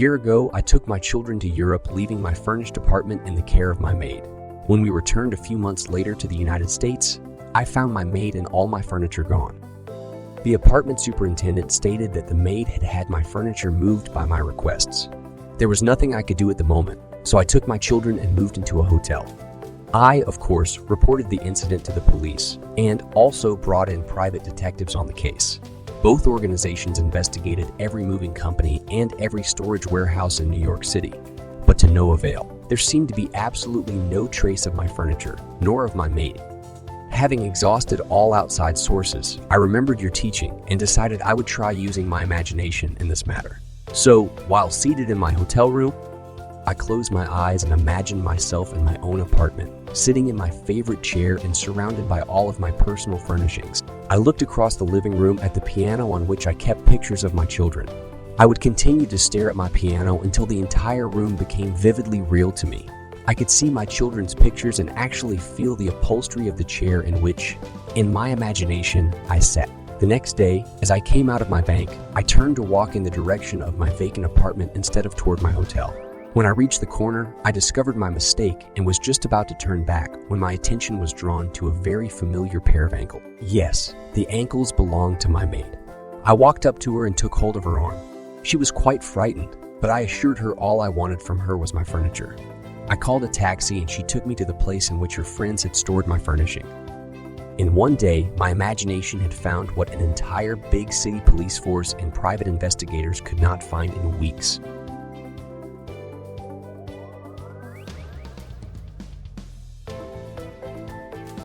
year ago, I took my children to Europe, leaving my furnished apartment in the care of my maid. When we returned a few months later to the United States, I found my maid and all my furniture gone. The apartment superintendent stated that the maid had had my furniture moved by my requests. There was nothing I could do at the moment, so I took my children and moved into a hotel. I, of course, reported the incident to the police and also brought in private detectives on the case. Both organizations investigated every moving company and every storage warehouse in New York City, but to no avail. There seemed to be absolutely no trace of my furniture, nor of my maid. Having exhausted all outside sources, I remembered your teaching and decided I would try using my imagination in this matter. So, while seated in my hotel room, I closed my eyes and imagined myself in my own apartment, sitting in my favorite chair and surrounded by all of my personal furnishings. I looked across the living room at the piano on which I kept pictures of my children. I would continue to stare at my piano until the entire room became vividly real to me. I could see my children's pictures and actually feel the upholstery of the chair in which, in my imagination, I sat. The next day, as I came out of my bank, I turned to walk in the direction of my vacant apartment instead of toward my hotel. When I reached the corner, I discovered my mistake and was just about to turn back when my attention was drawn to a very familiar pair of ankles. Yes, the ankles belonged to my maid. I walked up to her and took hold of her arm. She was quite frightened, but I assured her all I wanted from her was my furniture. I called a taxi and she took me to the place in which her friends had stored my furnishing. In one day, my imagination had found what an entire big city police force and private investigators could not find in weeks.